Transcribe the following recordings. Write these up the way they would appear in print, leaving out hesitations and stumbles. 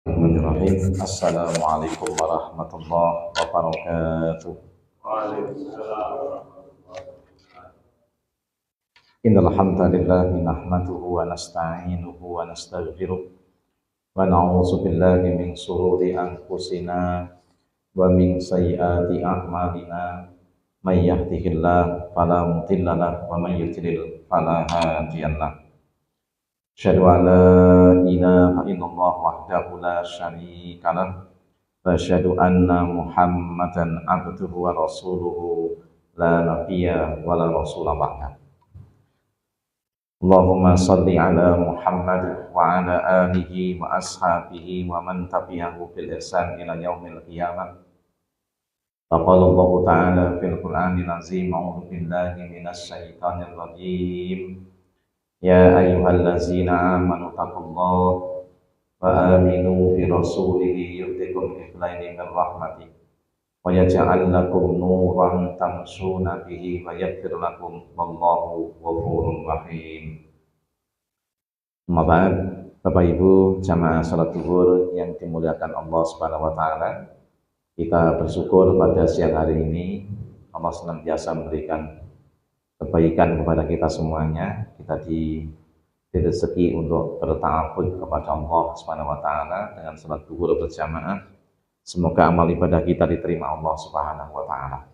Bismillahirrahmanirrahim. Assalamualaikum warahmatullahi wabarakatuh. Innal hamdalillah nahmaduhu wa nasta'inuhu wa nastaghfiruh wa na'udzu billahi min shururi anfusina wa min sayyiati a'malina. May yahdihillahu fala mudilla lahu wa may yudlil fala hadiya lahu. Asyhadu an la ilaha illallah wahdahu la syarika lah wa asyhadu anna Muhammadan abduhu wa rasuluhu la nabiyya wa la rasula ba'da. Allahumma shalli ala Muhammad wa ala alihi wa ashabihi wa man tabi'ahu bil ihsan ila yaumil qiyamah. Faqala Allah ta'ala fil Qur'anil azim, a'udzu billahi minasy syaithanir rajim. Ya ayyuhallazina amanu taqullaha wa aminu bi rasulihi yu'tikum kiflaini min rahmatih wa yaj'al lakum nuran tamshuna bihi wa yaghfir lakum wallahu ghafurur rahim. Ba'd, Bapak Ibu jamaah salat zuhur yang dimuliakan Allah Subhanahu wa taala, kita bersyukur pada siang hari ini Allah senantiasa memberikan kebaikan kepada kita semuanya. Kita diberi rezeki untuk berta'abbud kepada Allah Subhanahu wa taala dengan salat zuhur berjamaah. Semoga amal ibadah kita diterima Allah Subhanahu wa taala.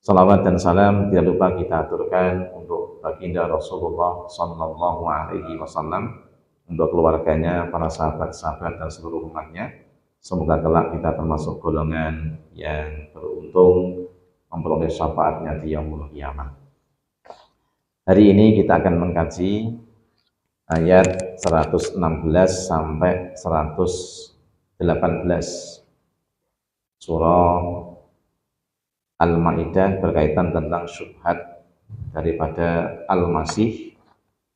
Salawat dan salam tidak lupa kita aturkan untuk baginda Rasulullah sallallahu alaihi wasallam, untuk keluarganya, para sahabat-sahabat dan seluruh umatnya. Semoga kelak kita termasuk golongan yang beruntung memperoleh syafaatnya di yaumul qiyamah. Hari ini kita akan mengkaji ayat 116 sampai 118 surah Al-Maidah berkaitan tentang syubhat daripada Al-Masih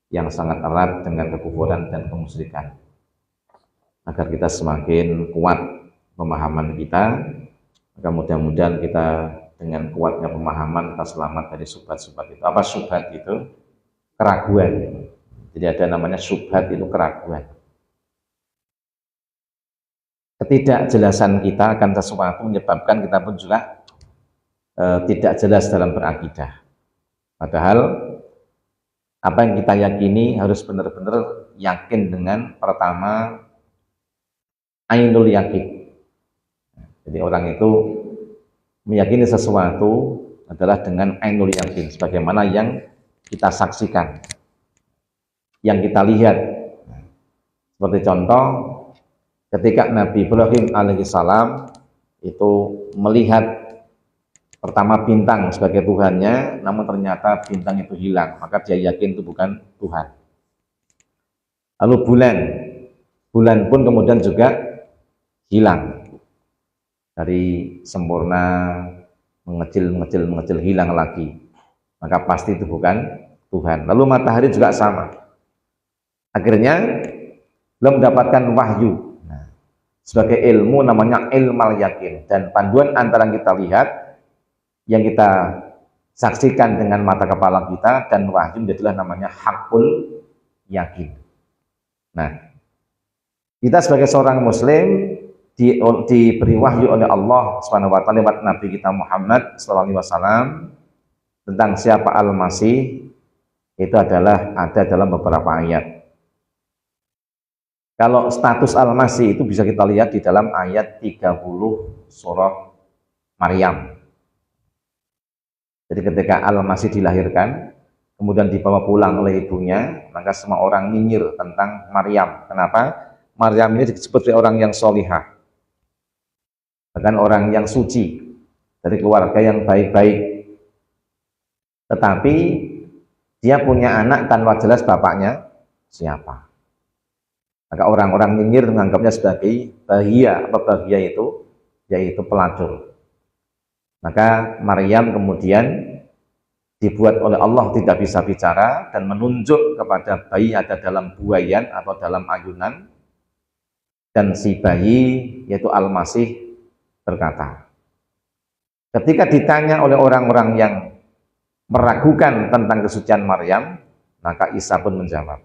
yang sangat erat dengan kekufuran dan kemusyrikan. Agar kita semakin kuat pemahaman kita, maka mudah-mudahan kita dengan kuatnya pemahaman kita selamat dari syubhat-syubhat itu. Apa syubhat itu? Keraguan. Jadi ada namanya syubhat, itu keraguan. Ketidakjelasan kita akan sesuatu menyebabkan kita pun juga tidak jelas dalam berakidah. Padahal apa yang kita yakini harus benar-benar yakin dengan pertama ainul yakin. Jadi orang itu meyakini sesuatu adalah dengan ainul yakin, sebagaimana yang kita saksikan, yang kita lihat. Seperti contoh, ketika Nabi Ibrahim alaihissalam itu melihat pertama bintang sebagai Tuhannya, namun ternyata bintang itu hilang, maka dia yakin itu bukan Tuhan. Lalu bulan pun kemudian juga hilang. Dari sempurna mengecil hilang lagi, maka pasti itu bukan Tuhan. Lalu matahari juga sama, akhirnya belum mendapatkan wahyu. Sebagai ilmu namanya ilmal yakin, dan panduan antara yang kita lihat, yang kita saksikan dengan mata kepala kita, dan wahyu adalah namanya hakul yakin. Nah, kita sebagai seorang muslim diberi wahyu oleh Allah Subhanahu wa taala lewat Nabi kita Muhammad sallallahu alaihi wasallam tentang siapa Al-Masih. Itu adalah ada dalam beberapa ayat. Kalau status Al-Masih itu bisa kita lihat di dalam ayat 30 surah Maryam. Jadi ketika Al-Masih dilahirkan, kemudian dibawa pulang oleh ibunya, maka semua orang nyinyir tentang Maryam. Kenapa? Maryam ini disebut sebagai orang yang solihah, bahkan orang yang suci, dari keluarga yang baik-baik. Tetapi dia punya anak tanpa jelas bapaknya siapa. Maka orang-orang nyinyir menganggapnya sebagai bahia. Apa bahia itu? Yaitu pelacur. Maka Maryam kemudian dibuat oleh Allah tidak bisa bicara dan menunjuk kepada bayi ada dalam buayan atau dalam ayunan. Dan si bayi yaitu Al-Masih berkata, ketika ditanya oleh orang-orang yang meragukan tentang kesucian Maryam, maka Isa pun menjawab,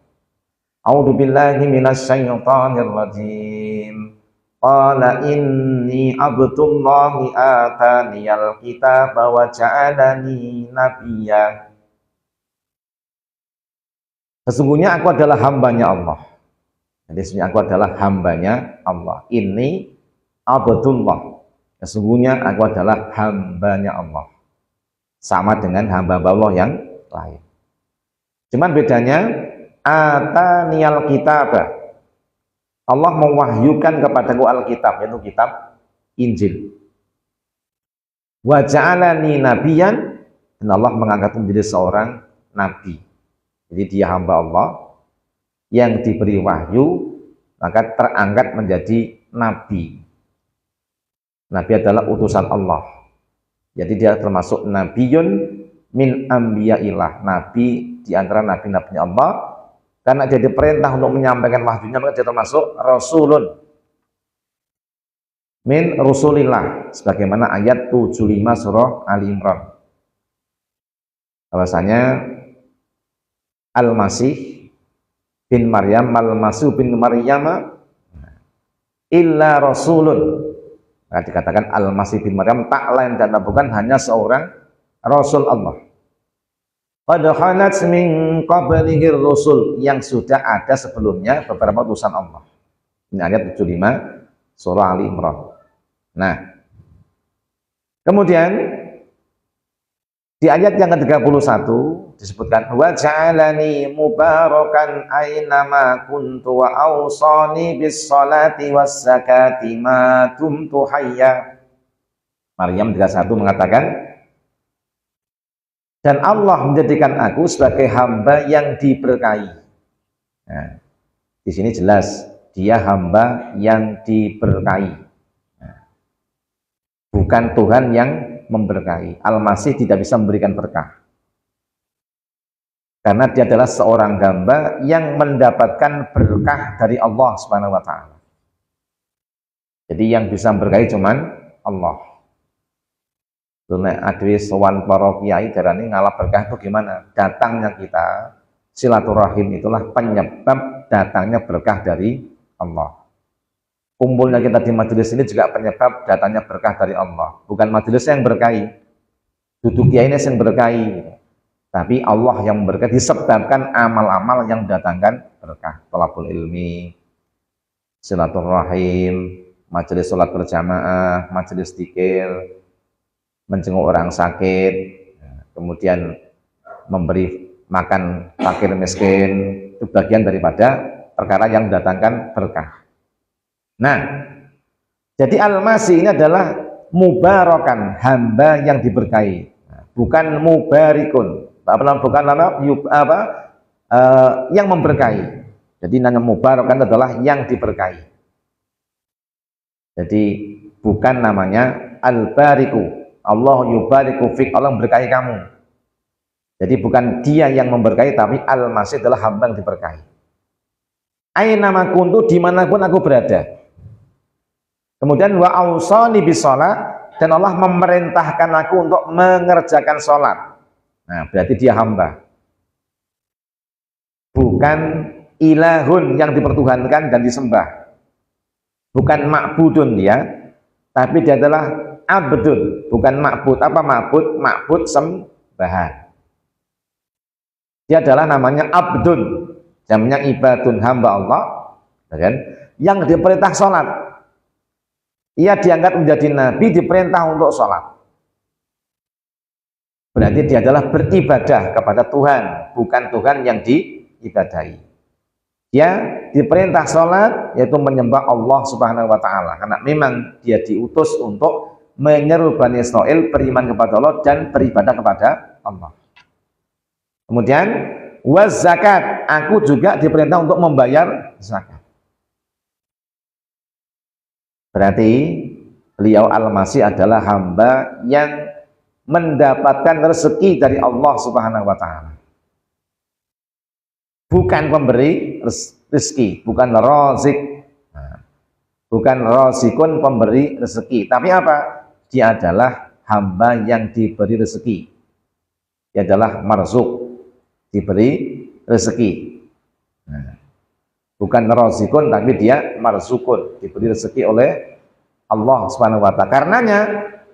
A'udzu billahi minasy syaithanir rajim. Qala inni abdullahi ataniyal kitaba wa ja'alani nabiyya. Sesungguhnya aku adalah hambanya Allah. Jadi sesungguhnya aku adalah hambanya Allah. Ini abdullah. Sesungguhnya aku adalah hambanya Allah. Sama dengan hamba Allah yang lain. Cuman bedanya ataniyal kitab. Allah mewahyukan kepadaku Alkitab, yaitu kitab Injil. Wa ja'alani nabiyan, dan Allah mengangkat menjadi seorang nabi. Jadi dia hamba Allah yang diberi wahyu, maka terangkat menjadi nabi. Nabi adalah utusan Allah. Jadi dia termasuk nabiyun min anbiya'illah, nabi di antara nabi-nabinya Allah. Karena dia diperintah untuk menyampaikan wahyunya, maka dia termasuk rasulun min rusulillah, sebagaimana ayat 75 surah Ali Imran. Bahwasanya Al-Masih bin Maryam, Al-Masih bin Maryam illa rasulun. Nah, dikatakan Al-Masih bin Maryam tak lain dan bukan hanya seorang rasul Allah. Qad khalat min qablihi rusul, yang sudah ada sebelumnya beberapa utusan Allah. Ini ayat 75 surah Ali Imran. Nah, kemudian di ayat yang ke-31 disebutkan wa ja'alani mubarakan ainama kuntu wa awsani bis salati was zakati ma dumtu hayya. Maryam 31 mengatakan, dan Allah menjadikan aku sebagai hamba yang diberkahi. Nah, di sini jelas dia hamba yang diberkahi. Nah, bukan Tuhan yang memberkahi. Al-Masih tidak bisa memberikan berkah. Karena dia adalah seorang hamba yang mendapatkan berkah dari Allah Subhanahu wa taala. Jadi yang bisa memberkahi cuman Allah. Nek adwi sowan para kiai darani ngalap berkah itu gimana? Datangnya kita silaturahim itulah penyebab datangnya berkah dari Allah. Kumpulnya kita di majelis ini juga penyebab datangnya berkah dari Allah. Bukan majelis yang berkahi, duduk kiai ini yang berkahi, tapi Allah yang berkahi disebabkan amal-amal yang mendatangkan berkah. Thalabul ilmi, silaturahim, majelis sholat berjamaah, majelis dzikir, menjenguk orang sakit, kemudian memberi makan fakir miskin, itu bagian daripada perkara yang mendatangkan berkah. Nah, jadi Al-Masih ini adalah mubarakan, hamba yang diberkahi, bukan mubarikun, bukan yang memberkahi. Jadi namanya mubarakan adalah yang diberkahi. Jadi bukan namanya al-bariku. Allah yubariku fik, Allah memberkahi kamu. Jadi bukan dia yang memberkahi, tapi Al-Masih adalah hamba yang diberkahi. Aina ma kuntu, dimanapun aku berada. Kemudian wa ausani bis shalah, dan Allah memerintahkan aku untuk mengerjakan sholat. Nah, berarti dia hamba. Bukan ilahun yang dipertuhankan dan disembah. Bukan ma'budun dia, tapi dia adalah abdun, bukan ma'bud. Apa ma'bud? Ma'bud sembahan. Dia adalah namanya abdun, jamnya ibadun, hamba Allah, kan? Yang diperintah sholat. Ia diangkat menjadi nabi, diperintah untuk sholat. Berarti dia adalah beribadah kepada Tuhan, bukan Tuhan yang diibadahi. Dia diperintah sholat, yaitu menyembah Allah Subhanahu wa taala, karena memang dia diutus untuk menyeru Bani Israil beriman kepada Allah dan beribadah kepada Allah. Kemudian waz zakat, aku juga diperintah untuk membayar zakat. Berarti beliau Al-Masih adalah hamba yang mendapatkan rezeki dari Allah Subhanahu wa taala. Bukan pemberi rezeki, bukan razik. Bukan razikun, pemberi rezeki, tapi apa? Dia adalah hamba yang diberi rezeki. Dia adalah marzuk, diberi rezeki. Nah, Bukan razikun, tapi dia marzukun, diberi rezeki oleh Allah Subhanahu wa ta'ala. Karenanya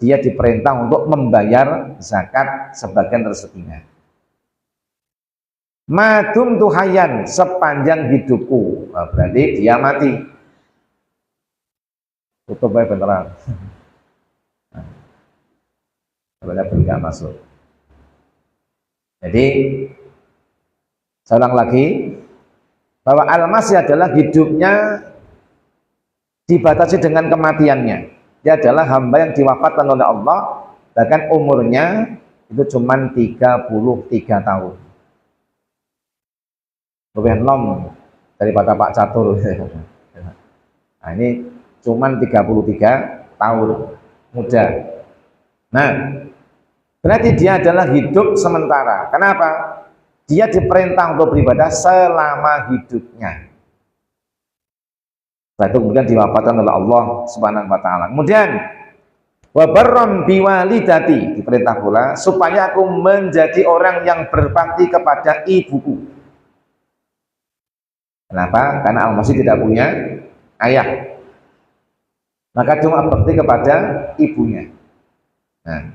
dia diperintah untuk membayar zakat sebagian rezekinya. Madum tuhayan, sepanjang hidupku. Nah, berarti dia mati. Tutup aja beneran. Sebenarnya nggak masuk. Jadi saya ulang lagi bahwa al-masih adalah hidupnya dibatasi dengan kematiannya. Dia adalah hamba yang diwafatkan oleh Allah, bahkan umurnya itu cuma 33 tahun. Lebih enom daripada Pak Catur. Nah, ini cuma 33 tahun, muda. Nah, berarti dia adalah hidup sementara. Kenapa? Dia diperintah untuk beribadah selama hidupnya. Setelah itu kemudian diwafatkan oleh Allah Subhanahu wa ta'ala. Kemudian wa barram biwalidati, diperintah pula supaya aku menjadi orang yang berbakti kepada ibuku. Kenapa? Karena Al-Masih tidak punya ayah, maka cuma bakti kepada ibunya. Nah,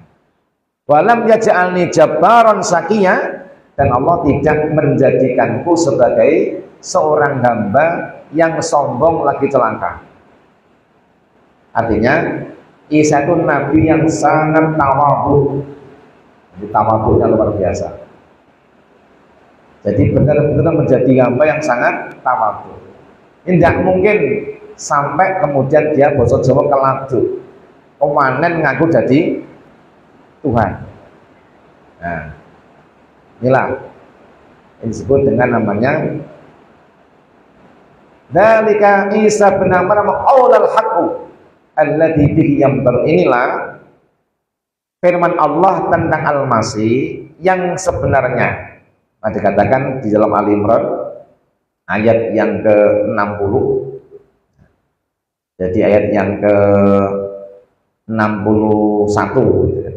walam yaj'alni jabbaron sakiyya, dan Allah tidak menjadikanku sebagai seorang hamba yang sombong lagi celaka. Artinya Isa itu nabi yang sangat tawadhu. Tawadhunya luar biasa. Jadi benar-benar menjadi hamba yang sangat tawadhu. Tidak mungkin sampai kemudian dia basa Jawa keladuk, pemanen ngaku jadi Tuhan. Nah, inilah yang disebut dengan namanya dzalika Isa bin Maryam qaulul haqqu alladzi bihi yamtar. Inilah firman Allah tentang Al-Masih yang sebenarnya. Nah, dikatakan di dalam Ali Imran ayat yang ke-60. Jadi ayat yang ke-61 gitu.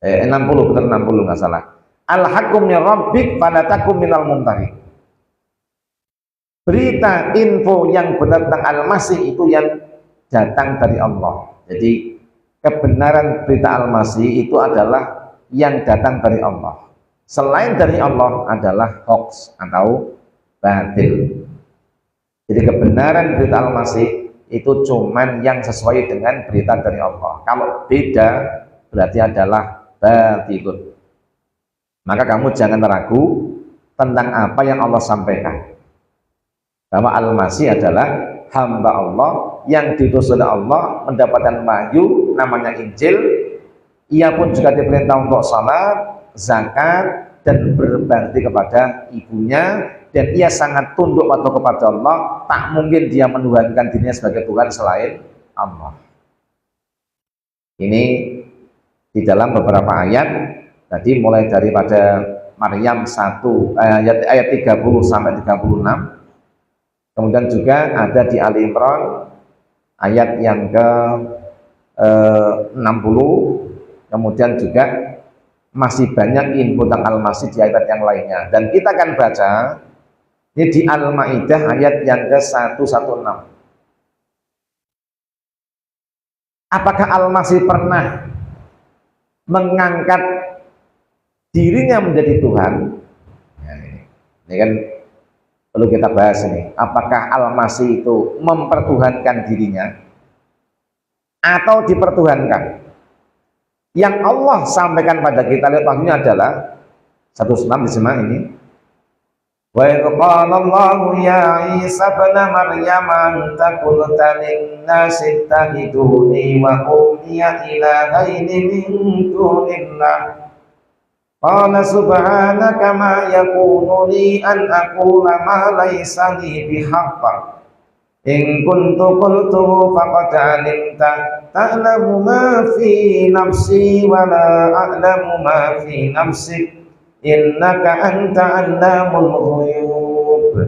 60, benar 60 nggak salah. Al-haqqu min rabbik fala takum minal mumtarin. Berita info yang benar tentang Al-Masih itu yang datang dari Allah. Jadi kebenaran berita Al-Masih itu adalah yang datang dari Allah. Selain dari Allah adalah hoax atau batil. Jadi kebenaran berita Al-Masih itu cuman yang sesuai dengan berita dari Allah. Kalau beda berarti adalah batilun. Maka kamu jangan ragu tentang apa yang Allah sampaikan, bahwa Al-Masih adalah hamba Allah yang diutus oleh Allah, mendapatkan wahyu namanya Injil. Ia pun juga diperintah untuk salat, zakat, dan berbakti kepada ibunya, dan ia sangat tunduk patuh kepada Allah. Tak mungkin dia menuhankan dirinya sebagai Tuhan selain Allah. Ini di dalam beberapa ayat tadi, mulai daripada Maryam 1 ayat 30 sampai 36. Kemudian juga ada di Ali Imran ayat yang ke-60. Kemudian juga masih banyak info tentang Al-Masih di ayat yang lainnya. Dan kita akan baca ini di Al-Maidah ayat yang ke-116. Apakah Al-Masih pernah mengangkat dirinya menjadi Tuhan? Nah, ini kan perlu kita bahas ini. Apakah Al-Masih itu mempertuhankan dirinya atau dipertuhankan? Yang Allah sampaikan pada kita lihat wahyunya adalah 106 disimak ini. Wa qala Allahu ya Isa ibn Maryam anta qulta lin-nasi ittakhiduni wa ummiya ilahaini min dunillah. Qala subhanaka ma yakunu li an aqula ma laysa li bihaqq. In kuntu qultu faqad alimta ta'lamu ma fi nafsi wa la a'lamu ma fi nafsik innaka anta 'allamul ghuyub.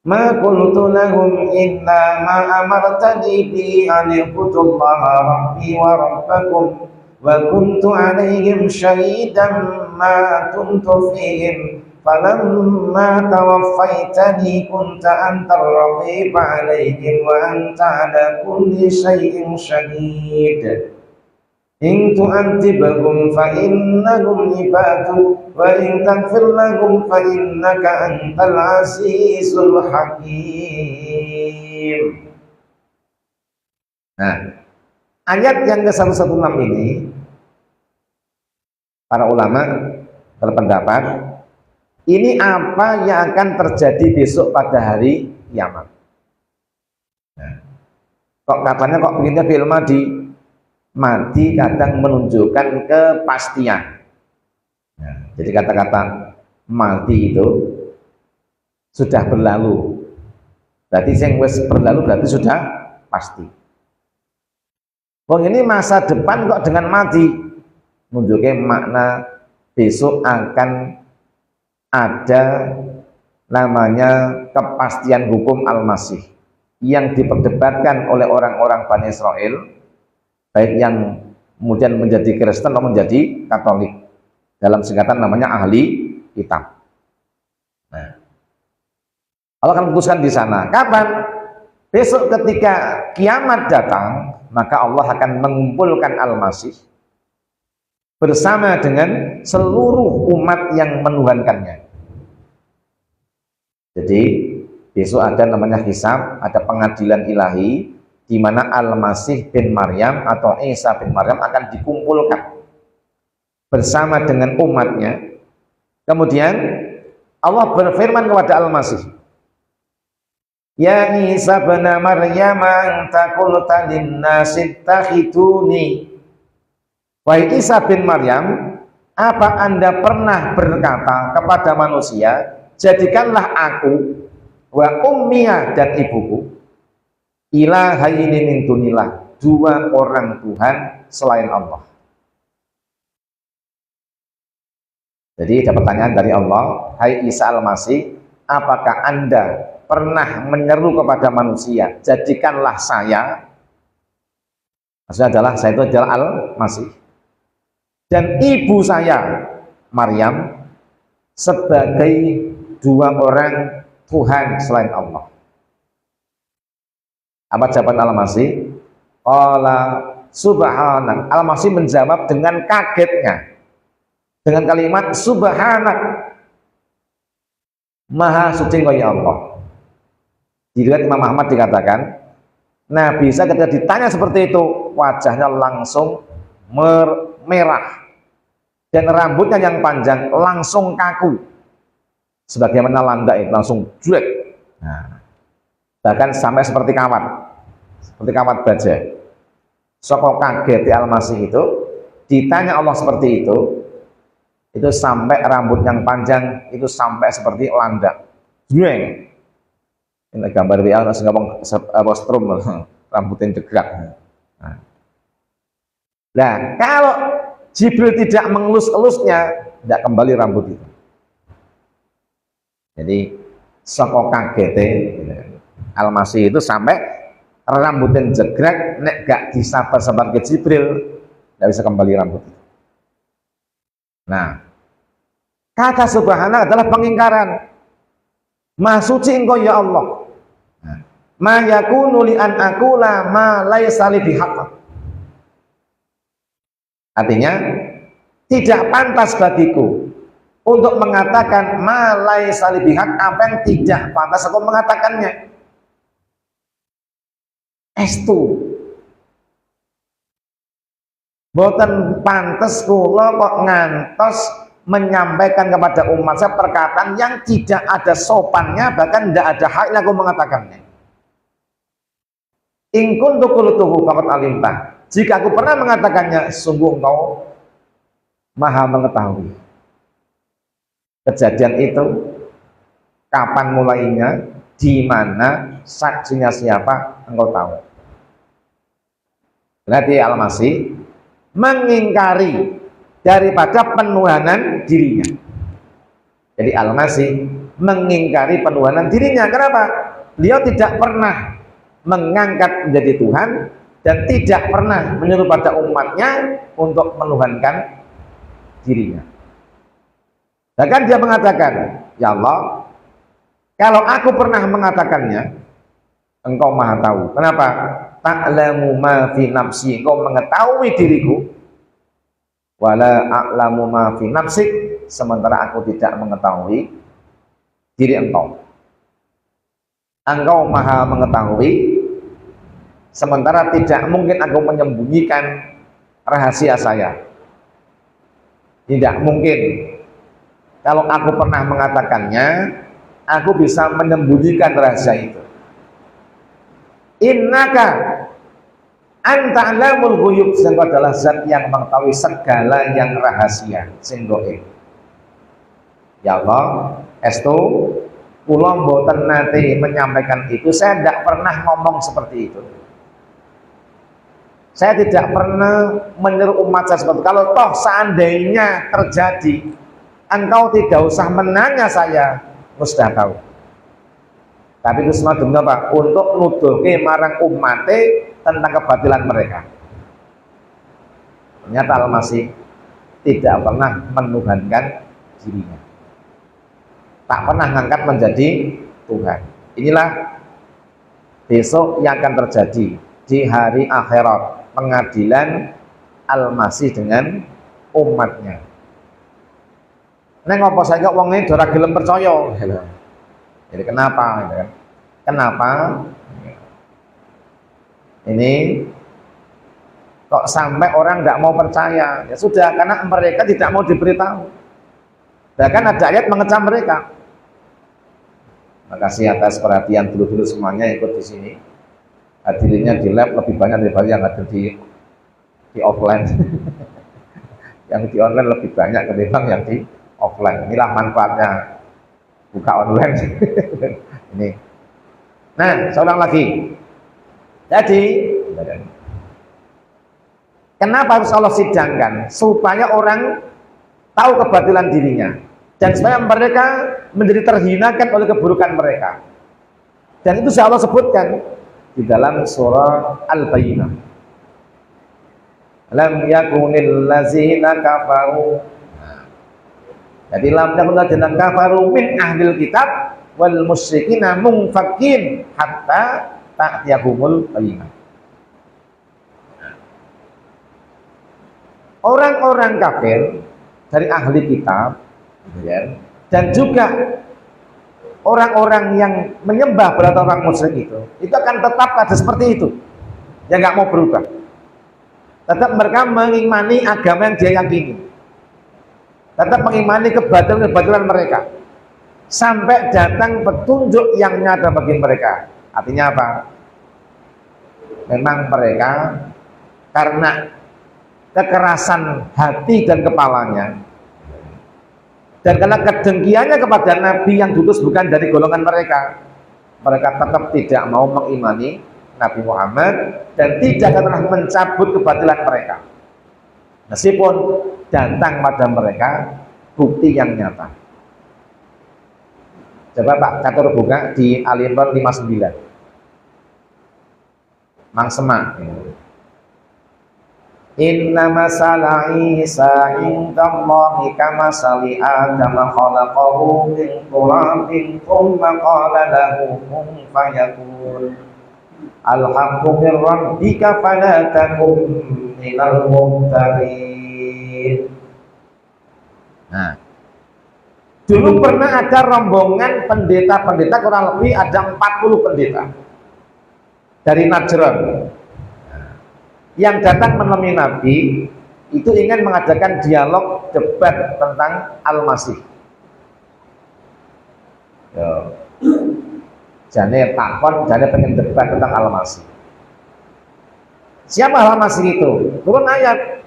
Ma qultu lahum illa ma amartani bi an ibudullaha rabbi wa rabbakum wa kuntu 'alaihim shahidan ma kuntu fihim falamma tawaffaitani kunta antar raqiba alaihim wa anta ala kulli syai'in syahid. In tu'adzibhum fa innahum ibaduk wa in taghfir lahum fa innaka antal azizul hakim. Nah, ayat yang ke-116 ini para ulama berpendapat ini apa yang akan terjadi besok pada hari kiamat. Nah, kok katanya kok begini film mati kadang menunjukkan kepastian. Nah, jadi kata-kata mati itu sudah berlalu. Berarti yang wis berlalu berarti sudah pasti. Ini masa depan kok dengan mati menunjukkan makna besok akan ada namanya kepastian hukum Al-Masih yang diperdebatkan oleh orang-orang Bani Israel, baik yang kemudian menjadi Kristen atau menjadi Katolik, dalam singkatan namanya ahli kitab. Nah, Allah akan putuskan di sana. Kapan? Besok ketika kiamat datang, maka Allah akan mengumpulkan Al-Masih bersama dengan seluruh umat yang menuhankannya. Jadi besok ada namanya hisab, ada pengadilan ilahi, di mana Al-Masih bin Maryam atau Isa bin Maryam akan dikumpulkan bersama dengan umatnya. Kemudian Allah berfirman kepada Al-Masih, ya Isa bin Maryam anta qulta lin-nasi ittakhiduni. Wahai Isa bin Maryam, apa Anda pernah berkata kepada manusia, jadikanlah aku wa ummiyah dan ibuku ilahaini min dunillah, dua orang Tuhan selain Allah. Jadi ada pertanyaan dari Allah, hai Isa Al-Masih, apakah Anda pernah menyeru kepada manusia, jadikanlah saya, maksudnya adalah saya itu adalah Al-Masih, dan ibu saya Maryam sebagai dua orang Tuhan selain Allah. Apa jawaban Al-Masih? Qala subhanak. Al-Masih menjawab dengan kagetnya dengan kalimat subhanak, maha suci engkau ya Allah. Dilihat Imam Ahmad dikatakan, Nabi Isa ketika ditanya seperti itu, wajahnya langsung merah dan rambutnya yang panjang langsung kaku, sebagaimana landak itu langsung jelek. Nah, bahkan sampai seperti kawat baja. Soko kaget Al-Masih itu ditanya Allah seperti itu sampai rambut yang panjang itu sampai seperti landak. Jueng. Ini gambar WA nasi ngomong strum rambutnya degrak. Nah, kalau Jibril tidak mengelus-elusnya, tidak kembali rambut itu. Jadi soko kaget Al-Masih itu sampai rambutnya jegrek, nek gak disabar-sabar ke Jibril, tidak bisa kembali rambut itu. Nah, kata subhana adalah pengingkaran. Maha suci engkau ya Allah. Ma yakunu li an aqula ma laisa li bihaq. Artinya tidak pantas bagiku untuk mengatakan ma laisa li bihaq, apa yang tidak pantas aku mengatakannya. Estu boten pantes kula kok ngantos menyampaikan kepada umat saya perkataan yang tidak ada sopannya, bahkan tidak ada haknya aku mengatakannya. In kuntu qultuhu faqad alimta. Jika aku pernah mengatakannya, sungguh engkau maha mengetahui. Kejadian itu kapan mulainya, di mana, saksinya siapa, engkau tahu. Berarti Al-Masih mengingkari daripada penuhanan dirinya. Jadi Al-Masih mengingkari penuhanan dirinya. Kenapa? Beliau tidak pernah mengangkat menjadi Tuhan dan tidak pernah menyuruh pada umatnya untuk menuhankan dirinya. Bahkan dia mengatakan, ya Allah, kalau aku pernah mengatakannya, engkau maha tahu. Kenapa? Ta'lamu ma fi nafsi, engkau mengetahui diriku, wala a'lamu ma fi nafsik, sementara aku tidak mengetahui diri engkau. Engkau maha mengetahui, sementara tidak mungkin aku menyembunyikan rahasia saya. Tidak mungkin. Kalau aku pernah mengatakannya, aku bisa menyembunyikan rahasia itu. Innaka anta alamul ghuyub, sing adalah zat yang mengetahui segala yang rahasia sing gaib. Ya Allah, estu kula mboten nate menyampaikan itu, saya tidak pernah ngomong seperti itu. Saya tidak pernah menyuruh umat saya seperti itu. Kalau toh seandainya terjadi, engkau tidak usah menanya saya, sudah tahu. Tapi itu semua demi apa? Untuk nuduhke marang umate tentang kebatilan mereka. Ternyata Al-Masih tidak pernah menuhankan dirinya, tak pernah mengangkat menjadi Tuhan. Inilah besok yang akan terjadi di hari akhirat, pengadilan Al-Masih dengan umatnya. Neng apa saya kok wong ini ora gelem percaya. Jadi kenapa? Kenapa? Ini kok sampai orang tidak mau percaya? Ya sudah, karena mereka tidak mau diberitahu. Bahkan ada ayat mengecam mereka. Makasih atas perhatian dulu-dulu semuanya ikut di sini. Hadirnya di lab lebih banyak daripada yang hadir di offline. Yang di online lebih banyak ketimbang yang di offline. Inilah manfaatnya buka online. Ini. Nah, seorang lagi. Jadi, kenapa harus Allah sidangkan? Supaya orang tahu kebatilan dirinya, dan supaya mereka menjadi terhinakan oleh keburukan mereka. Dan itu Allah sebutkan di dalam surah Al-Bayyinah. Lam yakunil ladzina kafaru. Jadi lam yakunil ladzina kafaru min ahlil kitab wal musyrikina munfakin hatta ta'tiyahumul bayyinah. Orang-orang kafir dari ahli kitab, dan juga orang-orang yang menyembah pada orang musyrik itu akan tetap ada seperti itu, yang nggak mau berubah. Tetap mereka mengimani agama yang dia yakini, tetap mengimani kebatilan mereka, sampai datang petunjuk yang nyata bagi mereka. Artinya apa? Memang mereka karena kekerasan hati dan kepalanya, dan karena kedengkiannya kepada Nabi yang diutus bukan dari golongan mereka, mereka tetap tidak mau mengimani Nabi Muhammad dan tidak pernah mencabut kebatilan mereka, meskipun datang pada mereka bukti yang nyata. Coba Pak Catur buka di Ali Imran 59. Mang Semak. Inna masala Isa indallahi kamasali Adam khalaqahu min turabin thumma qala lahu kun fayakun. Al-haqqu min rabbika fala takun minal mumtarin. Nah, dulu pernah ada rombongan pendeta-pendeta, kurang lebih ada 40 pendeta dari Najran yang datang menemui Nabi, itu ingin mengadakan dialog debat tentang Al-Masih. Jane takon, jane pengen debat tentang Al-Masih. Siapa Al-Masih itu? Turun ayat.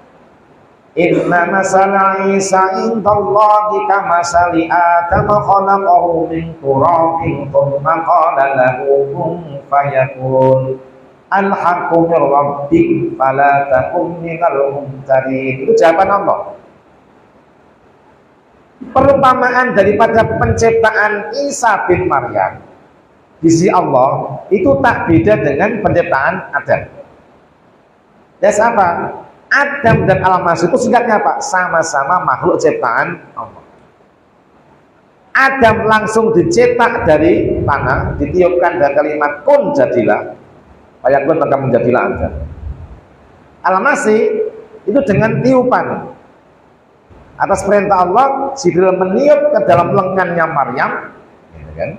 Inna masala Isa indallahi kamasali Adam khalaqahu min turabin thumma qala lahu kun fayakun. Al-haqqu min rabbik fala takun minal mumtarin. Itu jawaban Allah. Perumpamaan daripada penciptaan Isa bin Maryam di sisi Allah itu tak beda dengan penciptaan Adam. Dan apa? Adam dan Al-Masih itu singkatnya apa? Sama-sama makhluk ciptaan Allah. Adam langsung dicetak dari tanah, ditiupkan dengan kalimat kun jadilah, fayakun maka menjadilah Adam. Al-Masih itu dengan tiupan atas perintah Allah, Jibril meniup ke dalam lengannya Maryam, ya kan?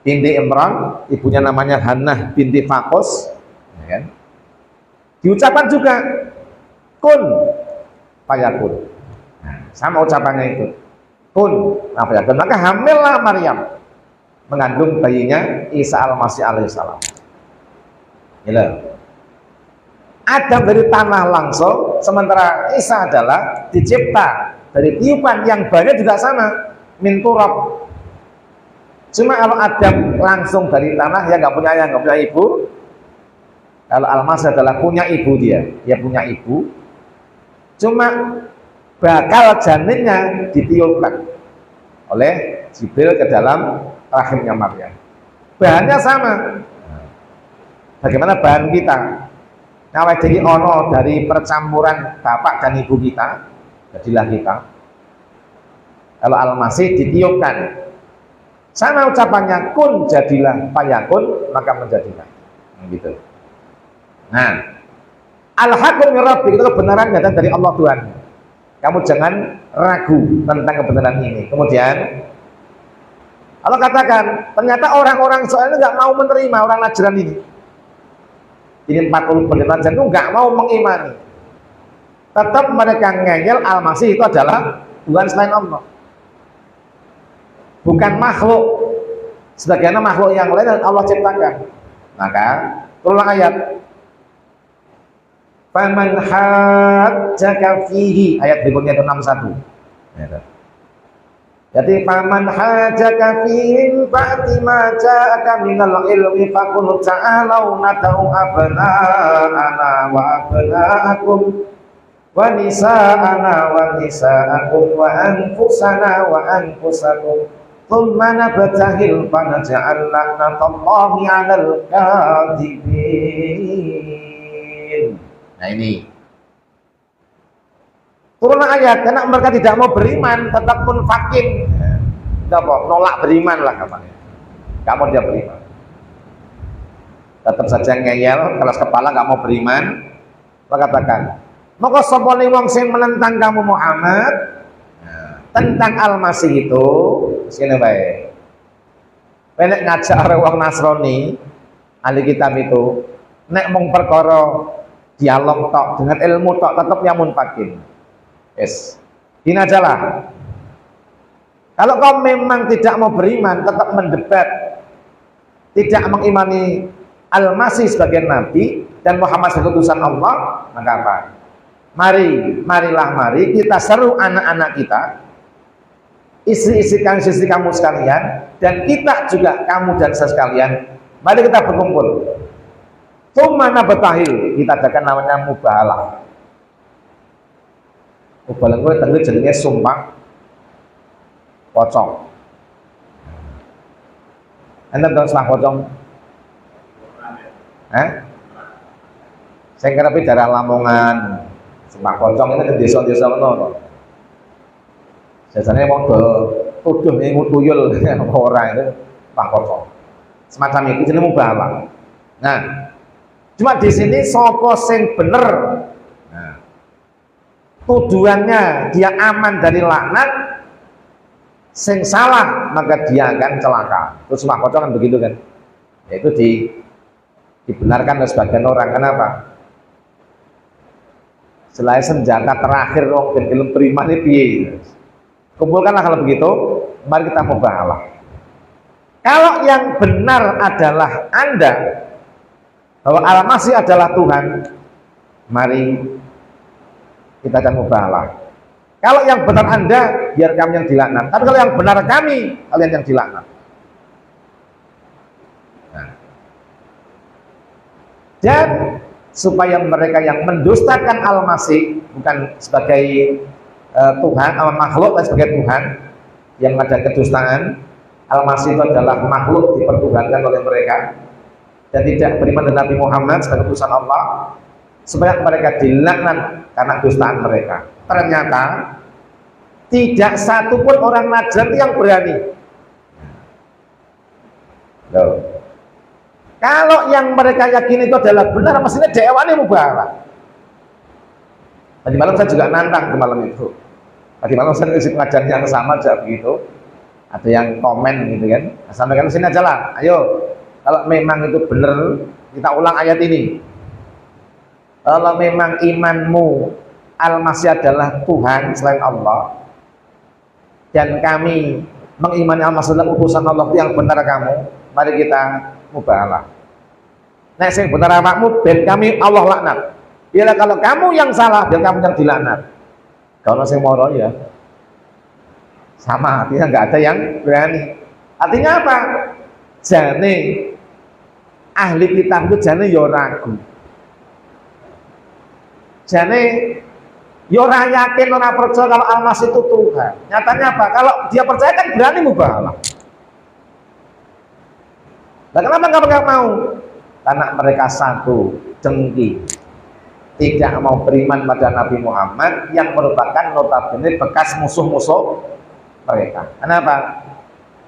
Binti Imran, ibunya namanya Hannah binti Fakos, ya kan? Diucapkan juga kun fayakun. Nah, sama ucapannya itu kun fayakun, maka hamillah Maryam mengandung bayinya Isa Al-Masih alaihissalam. Gila. Adam dari tanah langsung, sementara Isa adalah dicipta dari tiupan yang banyak juga sama, min turab. Cuma kalau Adam langsung dari tanah, ya nggak punya ayah, nggak punya ibu. Kalau Al-Masih adalah punya ibu, dia punya ibu. Cuma bakal janinnya ditiupkan oleh Jibril ke dalam rahimnya Maryam. Bahannya sama. Bagaimana bahan kita? Nah, jadi ono dari percampuran bapak dan ibu kita, jadilah kita. Kalau Al-Masih ditiupkan, sama ucapannya kun jadilah, fayakun maka menjadilah. Gitu. Nah, al-haqqu min rabbik, itu kebenaran datang dari Allah Tuhan. Kamu jangan ragu tentang kebenaran ini. Kemudian Allah katakan, ternyata orang-orang soalnya nggak mau menerima orang Najran ini. Ini 40 pendeta itu nggak mau mengimani. Tetap mereka ngeyel Al-Masih itu adalah Tuhan selain Allah, bukan makhluk sebagaimana makhluk yang lain yang Allah ciptakan. Maka turunlah ayat faman hajjaka fihi, ayat berikutnya itu 61. Jadi faman hajjaka fihi ba'di ma ja'aka minal ilmi faqul ta'alau nad'u abna'ana wa abna'akum wa nisa'ana wa nisa'akum wa anfusana wa anfusakum thumma nabtahil fanaj'al la'natallahi 'alal kadhibin. Nah ini turunlah ayat, karena mereka tidak mau beriman, tetap munfakin, nolak beriman lah katanya. Kamu tidak beriman, tetap saja ngeyel, keras kepala, nggak mau beriman. Maka katakan, maka sopone wong sing menentang kamu Muhammad, tentang Al-Masih itu, sini baik. Nek ngajak orang Nasrani, ahli kitab itu, nek mung perkara dialog tok dengan ilmu tok, tetap yang munfakin. Yes, ini ajalah. Kalau kau memang tidak mau beriman, tetap mendebat, tidak mengimani Al-Masih sebagai Nabi dan Muhammad sebagai utusan Allah, maka apa? Marilah kita seru anak-anak kita, istri-istri kamu sekalian, dan kita juga, kamu dan saya sekalian, mari kita berkumpul. Tsumma nabtahil, kita adakan namanya mubahalah. Mubahalah itu tentu jenisnya sumpah pocong. Anda tahu sumpah pocong? Saya kira daerah Lamongan, sumpah pocong ini ke desa-desa mana? Biasanya mau tuduh ini tuyul orang itu sumpah pocong. Semacam itu jenis mubahalah. Nah, cuma di sini sopo sing bener, nah, tuduhannya dia aman dari laknat, sing salah maka dia akan celaka. Terus sumpah pocong kan begitu kan? Yaitu dibenarkan oleh sebagian orang. Kenapa? Selain senjata terakhir wong ben film beriman ini piye? Kumpulkanlah kalau begitu, mari kita mubahalah. Kalau yang benar adalah Anda, bahwa Al-Masih adalah Tuhan, mari kita akan mubahalah. Kalau yang benar Anda, biar kami yang dilaknat. Tapi kalau yang benar kami, kalian yang dilaknat. Nah. Dan supaya mereka yang mendustakan Al-Masih bukan sebagai Tuhan, makhluk, tapi sebagai Tuhan, yang ada kedustaan, Al-Masih itu adalah makhluk dipertuhankan oleh mereka dan tidak beriman dengan Nabi Muhammad sebagai utusan Allah, supaya mereka dilaknat karena kedustaan mereka. Ternyata Tidak satu pun orang Najran yang berani. Loh. Kalau yang mereka yakini itu adalah benar, mestinya dewannya mubarak. Tadi malam saya juga nantang ke malam itu. Tadi malam saya ngisi pengajian yang sama juga begitu. Ada yang komen gitu kan. Sampaikan sini aja lah. Ayo, kalau memang itu benar, kita ulang ayat ini. Kalau memang imanmu Al-Masih adalah Tuhan selain Allah, dan kami mengimani Al-Masih adalah utusan Allah yang benar kamu, mari kita mubahalah. Nah, sing benar awakmu ben kami Allah laknat. Bila kalau kamu yang salah, biar kamu yang dilaknat. Kalau sing moro ya sama, artinya nggak ada yang berani. Artinya apa? Jane ahli kitab itu jane yo ragu. Jane yo ora yakin, ora percaya kalau Al-Masih itu Tuhan. Nyatanya apa? Kalau dia percaya kan berani mubahalah. Nah, kenapa nggak mau? Karena mereka satu, dengki, tidak mau beriman pada Nabi Muhammad yang merupakan notabene bekas musuh-musuh mereka. Kenapa?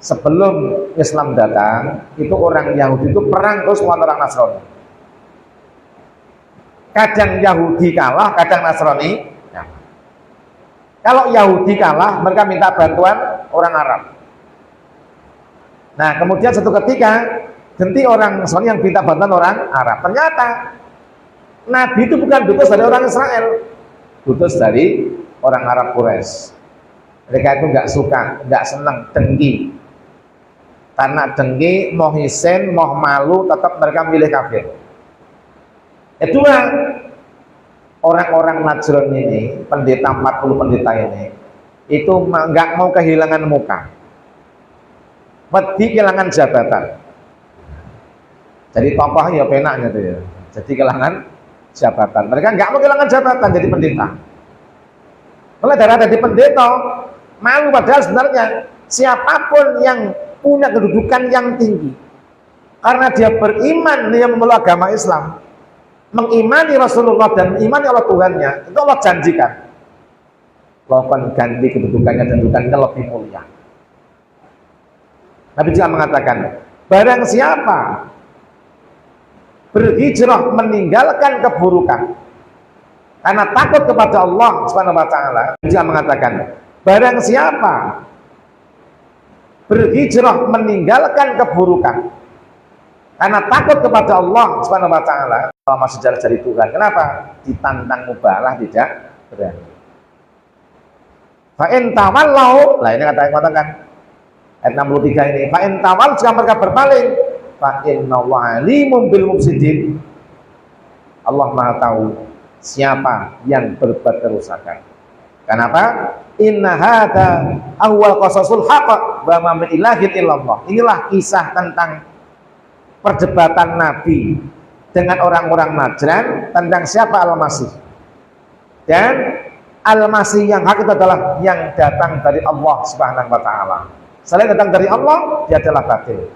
Sebelum Islam datang, itu orang Yahudi itu perang terus melawan orang Nasrani. Kadang Yahudi kalah, kadang Nasrani. Nah, kalau Yahudi kalah, mereka minta bantuan orang Arab. Nah, kemudian satu ketika ganti orang Nasrani yang minta bantuan orang Arab. Ternyata Nabi itu bukan diutus dari orang Israel, diutus dari orang Arab Quraisy. Mereka itu nggak suka, nggak senang, dengki. Karena dengki, mau hisen, mau malu, tetap mereka milih kafir. Kedua, orang-orang Najran ini, pendeta 40 pendeta ini, itu nggak mau kehilangan muka, wedi kehilangan jabatan. Jadi tokoh ya penaknya tuh ya. Jadi kehilangan jabatan. Mereka nggak mau kehilangan jabatan jadi pendeta. Mulai dari jadi pendeta malu, padahal sebenarnya siapapun yang punya kedudukan yang tinggi karena dia beriman, dia memeluk agama Islam, mengimani Rasulullah dan mengimani Allah Tuhannya, itu Allah janjikan Allah akan ganti kedudukannya dan kedudukannya lebih mulia. Nabi juga mengatakan, barang siapa berhijrah meninggalkan keburukan karena takut kepada Allah Subhanahu wa taala, dia mengatakan, barang siapa berhijrah meninggalkan keburukan karena takut kepada Allah Subhanahu wa taala, masih jalan dari Tuhan. Kenapa? Ditantang mubahalah tidak berani. Fa in tawallau, lah ini katakan ayat 63 ini, fa in tawal, jika mereka berpaling, fa innallaha alimun bil mufsidin. Allah Maha tahu siapa yang berbuat kerusakan. Kenapa? Inna hadza awwal qasasul haqq wa ma min ilahin illallah. Inilah kisah tentang perdebatan Nabi dengan orang-orang Najran tentang siapa Al-Masih. Dan Al-Masih yang hak itu adalah yang datang dari Allah Subhanahu wa taala. Selain datang dari Allah, dia adalah batil.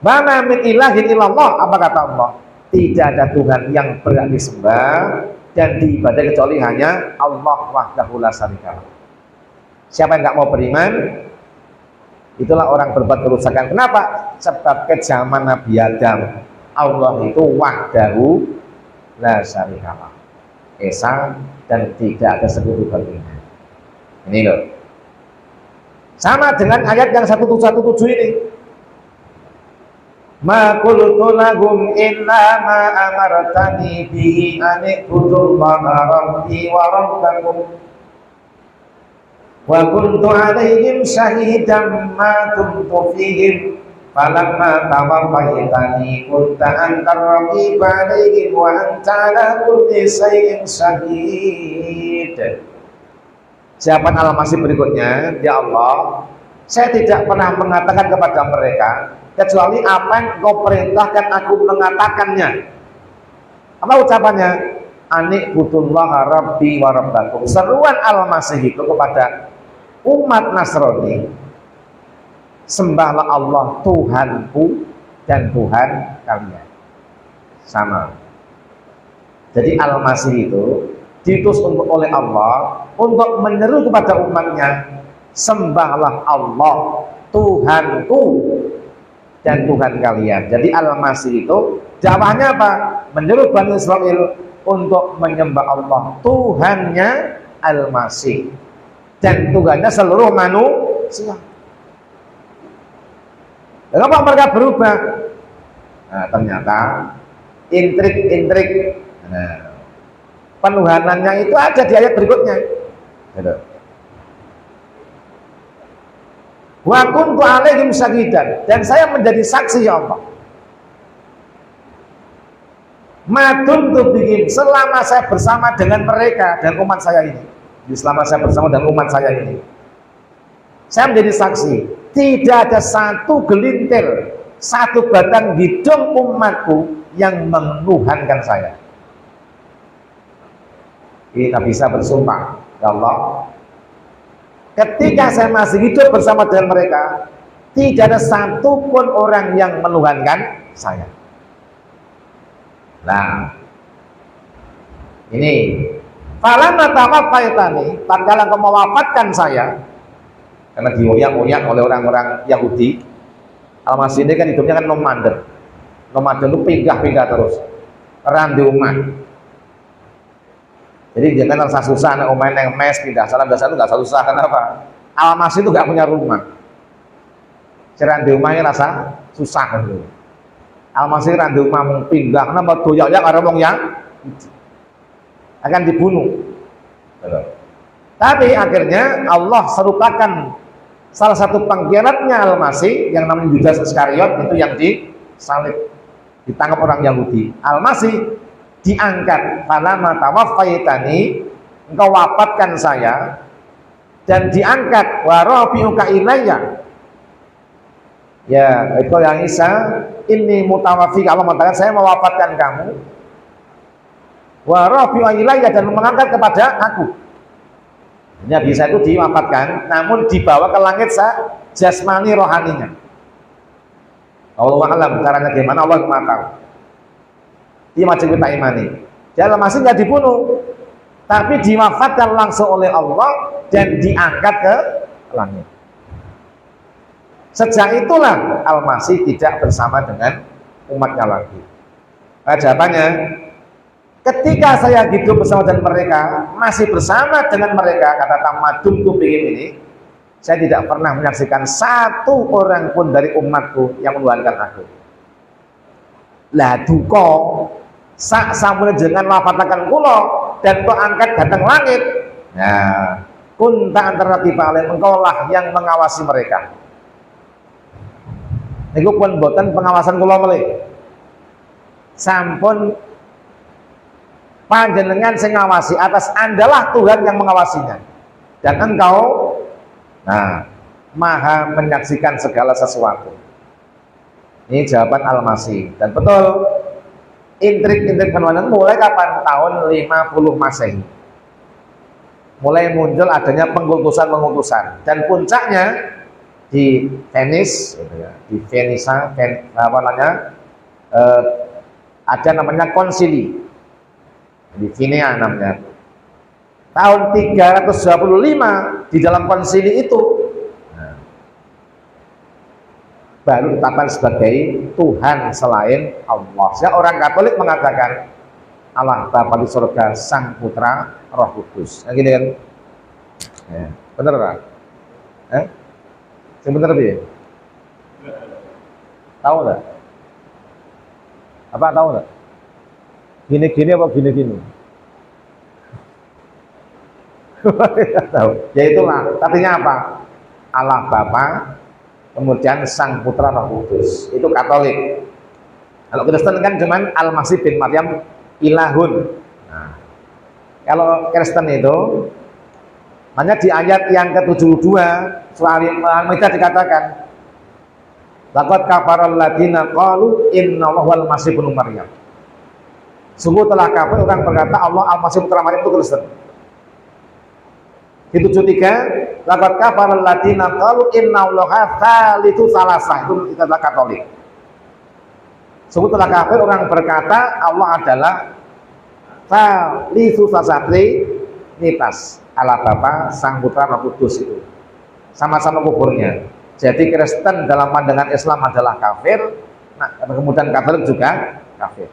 Wa ma min ilahin illallah, apa kata Allah? Tidak ada Tuhan yang berhak disembah dan diibadahi kecuali hanya Allah wahdahu la syarika lahu. Siapa yang nggak mau beriman, itulah orang berbuat kerusakan. Kenapa? Sebab ke zaman Nabi Adam, Allah itu wahdahu la syarika lahu, esa dan tidak ada sekutu baginya. Ini loh. Sama dengan ayat yang 117 ini. Ma qultu lahum illa ma amartani bihi an ibudullaha rabbi wa rabbakum wa kuntu alaihim syahidan ma kuntu fihim falamma tawaffaytani kunta antar raqiba alaihim wa anta ala kulli shay'in syahid. Jawaban Al-Masih berikutnya, ya Allah, saya tidak pernah mengatakan kepada mereka kecuali apa yang kau perintahkan aku mengatakannya. Apa ucapannya? Anik butullaha rabbi wa rabbakum. Seruan Al-Masih itu kepada umat Nasrani, sembahlah Allah Tuhanku dan Tuhan kalian. Sama. Jadi Al-Masih itu diutus oleh Allah untuk menyeru kepada umatnya, sembahlah Allah Tuhanku dan Tuhan kalian. Jadi Al-Masih itu dakwahnya apa? Menyeru Bani Israil untuk menyembah Allah Tuhannya Al-Masih dan Tuhannya seluruh manusia. Kenapa mereka berubah? Nah, ternyata intrik-intrik penuhanannya itu ada di ayat berikutnya. Wa kuntu alaihim syahidan, dan saya menjadi saksi ya Allah. Madun tu bikin, selama saya bersama dengan mereka dan umat saya ini. Selama saya bersama dengan umat saya ini, saya menjadi saksi. Tidak ada satu gelintir, satu batang hidung umatku yang menuhankan saya. Kita bisa bersumpah, ya Allah, ketika saya masih hidup bersama dengan mereka, tidak ada satupun orang yang menuhankan saya. Nah, ini falamma tawaffaitani, tatkala engkau mewafatkan saya, karena dioyak-oyak oleh orang-orang Yahudi. Al-Masih ini kan hidupnya kan nomaden. Nomaden itu pindah-pindah terus, randu umat. Jadi jangan rasa susah, anak umat yang mes pindah salam dasar itu nggak susah. Kenapa? Al-Masih itu nggak punya rumah. Ceran di rumahnya rasa susah gitu. Al-Masih randu rumah mau pindah, karena mau doyak-doyak orang yang akan dibunuh. Tapi akhirnya Allah serupakan salah satu pengkhianatnya Al-Masih yang namanya Yudas Iskariot, itu yang disalib, ditangkap orang Yahudi. Al-Masih diangkat, falamma tawaffaitani, engkau wafatkan saya, dan diangkat, wa rafi'uka ilayya, ya itu yang Isa, ini mutawaffika, Allah mengatakan saya mewafatkan kamu, wa rafi'uka ilayya, dan mengangkat kepada aku. Nabi Isa itu diwafatkan, namun dibawa ke langit jasmani rohaninya. Allah alam caranya gimana, Allah Maha tahu. Dia macam kita imani. Dia masih nggak dibunuh, tapi diwafatkan langsung oleh Allah dan diangkat ke langit. Sejak itulah Al-Masih tidak bersama dengan umatnya lagi. Jawabannya, ketika saya hidup bersama dengan mereka, masih bersama dengan mereka, kata tamadun kubingin ini, saya tidak pernah menyaksikan satu orang pun dari umatku yang menuhankan aku. Lah duko sak sampun jenengan wafataken kula dan kok angkat datang langit. Nah, kunta antara tiba alaih, engkau lah yang mengawasi mereka. Niku pun boten pengawasan kula melih. Sampun panjenengan sing ngawasi, atas Andalah Tuhan yang mengawasinya. Dan engkau maha menyaksikan segala sesuatu. Ini jawaban Al-Masih. Dan betul, intrik-intrik penuhanan mulai kapan? Tahun 50 Masehi. Mulai muncul adanya pengkultusan-pengkultusan, dan puncaknya di Venice, gitu ya, di Venisa, ada namanya konsili di Vinea namanya. Tahun 325 di dalam konsili itu baru ditetapkan sebagai Tuhan selain Allah. Orang Katolik mengatakan Allah Bapa di surga, Sang Putra, Roh Kudus. Nah, gini kan? Ya, bener kan? Yang bener ya? Tahu nggak? Apa tahu nggak? Gini-gini apa gini-gini? Tahu. Ya itulah. Artinya apa? Allah Bapa, kemudian Sang Putra, Roh Kudus. Itu Katolik. Kalau Kristen kan cuman Al-Masih bin Maryam ilahun. Nah, kalau Kristen itu hanya di ayat yang ke-72 surah Al-Maidah dikatakan, laqad kafaral ladzina qalu innallaha wal masih ibnu Maryam. Sungguh telah kafir orang berkata Allah Al-Masih putra Maryam, itu Kristen. Di 73, laqad kafaral ladzina qalu innallaha tsalitsu tsalatsa, itu adalah Katolik. Sungguh telah kafir orang berkata Allah adalah Salisu sasatri nitas ala Bapa, Sang Putra, Roh Kudus itu sama-sama kuburnya. Jadi Kristen dalam pandangan Islam adalah kafir, nah kemudian Katolik juga kafir.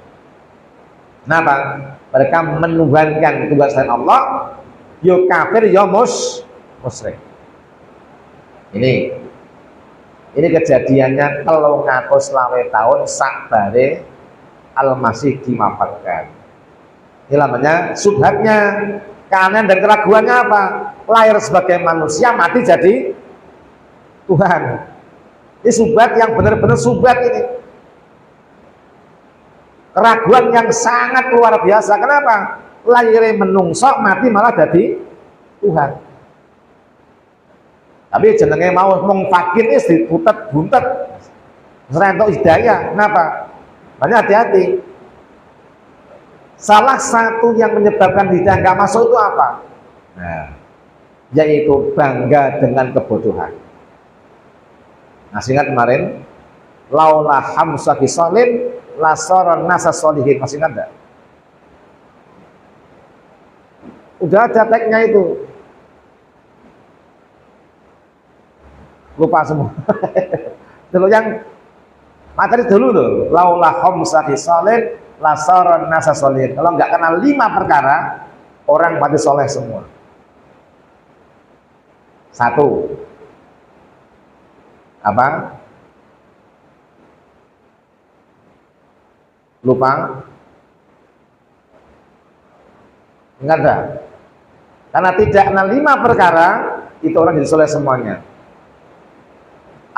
Kenapa? Mereka menuhankan Tuhan selain Allah, yo kafir yo musyrik. Ini kejadiannya kalau ngaku selawe tahun sakbare Al-Masih dimafatkan. Ini namanya subhatnya, keanehan dan keraguannya apa? Lahir sebagai manusia, mati jadi Tuhan. Ini subhat yang benar-benar subhat ini. Keraguan yang sangat luar biasa. Kenapa? Lahirnya menungsok, mati malah jadi Tuhan. Tapi jenenge mau mengfakin is dibutet-buntet. Serentok hidayah. Kenapa? Makanya hati-hati. Salah satu yang menyebabkan hidayah nggak masuk itu apa? Nah, yaitu bangga dengan kebodohan. Nah, ingat kemarin, laula hamsa bisolin lasoron nasa solihin. Masih ingat enggak? Udah ada tagnya itu. Lupa semua. Dulu yang materi dulu tuh, laula hamsa bisolin lasoron nasa solihin. Kalau nggak kenal 5 perkara, orang mati soleh semua. 1. Apa? Lupa? Enggak ada. Karena tidak kenal 5 perkara, itu orang jadi soleh semuanya.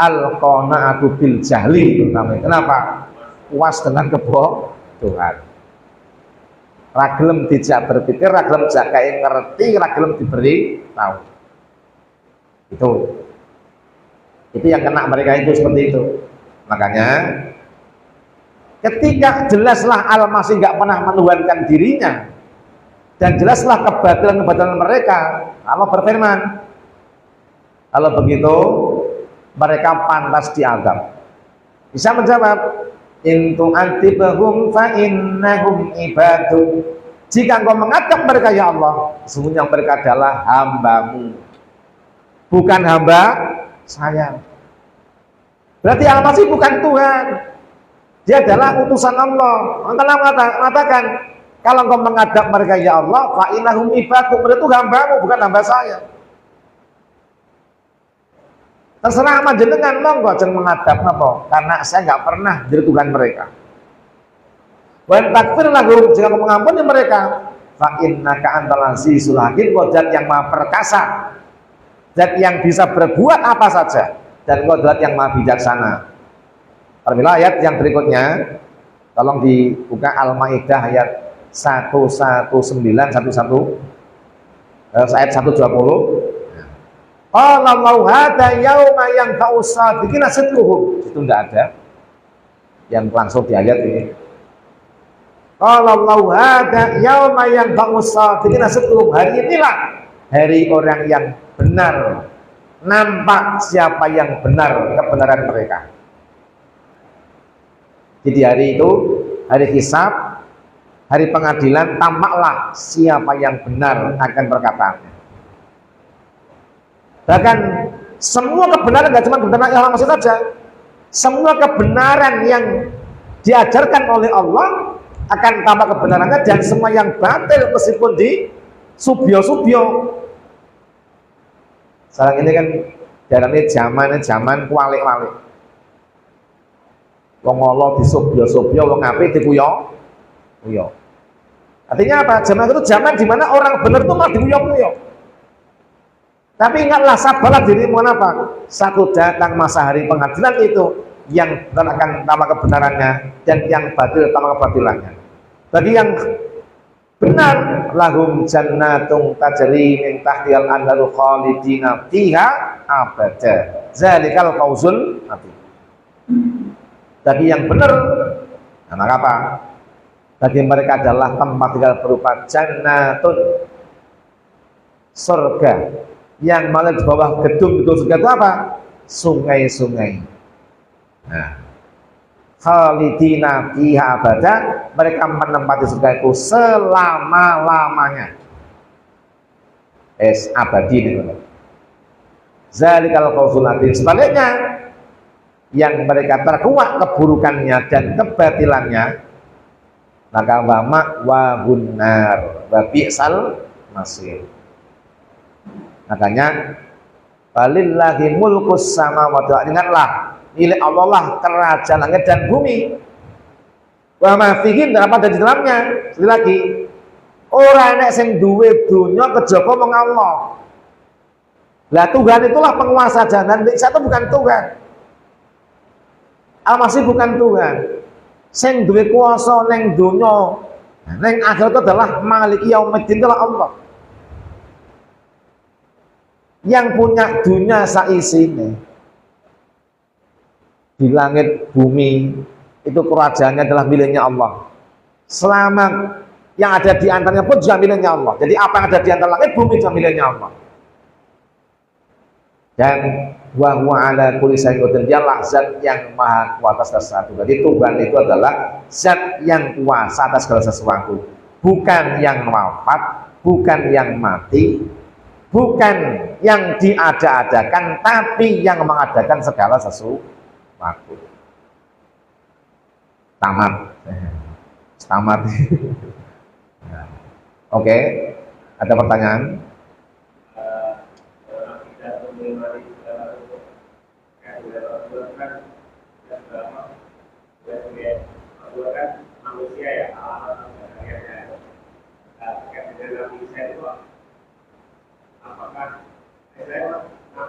Al-qana'atu bil jahli namanya. Kenapa? Puas dengan kebodohan. Ragilem dijak berpikir, ragilem jakai ngerti, ragilem diberi tahu. Itu yang kena mereka itu seperti itu. Makanya ketika jelaslah Al-Masih nggak pernah menuhankan dirinya dan jelaslah kebatilan-kebatilan mereka, Allah berfirman, kalau begitu mereka pantas diazab. Bisa menjawab, in tu'adzibhum fa innahum ibaduk. Jika engkau mengadab mereka ya Allah, sesungguhnya mereka adalah hambamu, bukan hamba saya. Berarti Al-Masih bukan Tuhan, dia adalah utusan Allah. Allah mengatakan, kalau engkau mengadab mereka ya Allah, fa innahum ibaduk, mereka itu hambamu, bukan hamba saya. Terserah sama jenengan, monggo jangan menghadap apa? Karena saya nggak pernah jadi Tuhan mereka. Wan takfir lahum, jika kamu mengampuni mereka, fa innaka antal azizul hakim, zat yang maha perkasa, zat yang bisa berbuat apa saja, dan zat yang maha bijaksana. Apabila ayat yang berikutnya, tolong dibuka Al-Maidah ayat 119 ayat 120. Qala Allahu hada yauma yanfa'u shadiqina sidquhum. Itu enggak ada yang langsung di ayat ini. Qala Allahu hada yauma yanfa'u shadiqina sidquhum. Hari inilah hari orang yang benar, nampak siapa yang benar kebenaran mereka. Jadi hari itu hari hisab, hari pengadilan, tampaklah siapa yang benar akan perkataannya. Bahkan semua kebenaran, nggak cuma kebenaran yang maksud saja, semua kebenaran yang diajarkan oleh Allah akan tambah kebenarannya, dan semua yang batil meskipun di subyo-subyo. Sekarang ini kan dalamnya zaman kualik-walik. Wong Allah di subyo-subyo, wong apik dikuyo-kuyo. Artinya apa? Zaman itu zaman di mana orang benar itu malah dikuyo-kuyo. Tapi ingatlah, sabarlah dirimu, kenapa? Satu datang masa hari pengadilan itu, yang benar akan tambah kebenarannya, dan yang batil tambah kebatilannya. Bagi yang benar, lahum jannatung tajri min tahtihal anharu khalidina fiha abada. Zalikal fawzul azim. Bagi yang benar, nah maka apa? Bagi mereka adalah tempat tinggal berupa jannatun, surga, yang malah di bawah gedung surga itu apa? Sungai-sungai. Nah, khalidina fiha abada, mereka menempati surga itu selama-lamanya. Abadi itu. Zalikal fawzul adzim. Sebaliknya, yang mereka terkuak keburukannya dan kebatilannya, maka wa ma'wahun nar wa bi'sal masir. Makanya walillahi mulkus samawati wal ardi, ingatlah milik Allah lah kerajaan langit dan bumi, wa ma fihi, dan apa ada di dalamnya. Sekali lagi, ora enek sing duwe donya kejaba mung Allah. Lah Tuhan itulah penguasa jahanam. Isa itu bukan Tuhan. Al-Masih bukan Tuhan. Sing duwe kuasa ning donya, ning akhirat itu adalah Maliki Yaumiddin, adalah Allah. Yang punya dunia saisine di langit bumi itu kerajaannya adalah miliknya Allah. Selama yang ada di antaranya pun juga miliknya Allah. Jadi apa yang ada di antara langit bumi juga miliknya Allah. Dan wa huwa ala kulli syai'in qadir, dialah zat yang maha kuasa atas sesuatu. Jadi Tuhan itu adalah zat yang kuasa atas segala sesuatu, bukan yang wafat, bukan yang mati, bukan yang diada-adakan, tapi yang mengadakan segala sesuatu. Tamat. Oke, ada pertanyaan?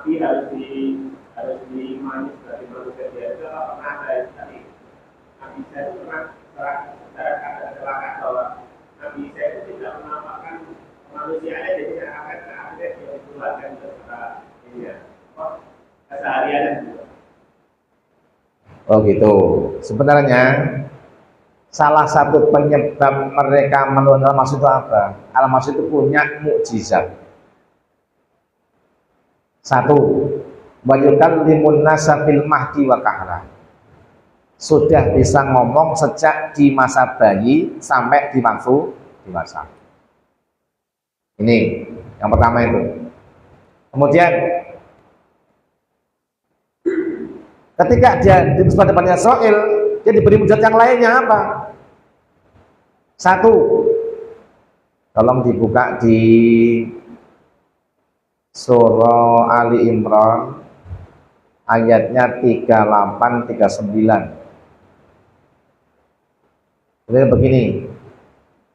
Nabi harus dimanis dari manusia biasa, apakah ada tadi Nabi saya itu pernah secara kata-kata bahwa Nabi saya itu tidak menampakkan manusianya, jadi akan dia dikeluarkan beserta ini keseharian juga. Oh gitu. Sebenarnya salah satu penyebab mereka menolak Al-Masih itu apa? Al-Masih itu punya mukjizat. Satu, wa yukallimun nasa fil mahdi wa kahla. Sudah bisa ngomong sejak di masa bayi sampai di waktu dewasa. Ini yang pertama itu. Kemudian ketika dia di depannya Israil, dia diberi mujizat yang lainnya apa? Satu, tolong dibuka di Surah Ali Imran ayatnya 38-39. Jadi begini,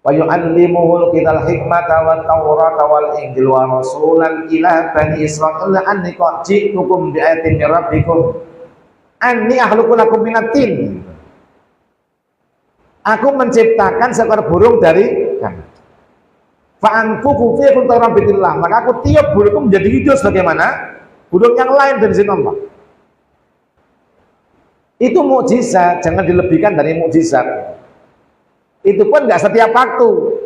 wa yu'allimuhul kital hikmata wa tawrata wal injil wa rasulan ila bani Israil anni qad ji'tukum bi ayatin min rabbikum anni akhluqu lakum minatin. Aku menciptakan seekor burung dari tanah. Fa'anfuku fi kuntaram bitillah, maka aku tiup burungku menjadi hidup sebagaimana burung yang lain dari sini Allah. Itu mukjizat, jangan dilebihkan dari mukjizat. Itu pun nggak setiap waktu.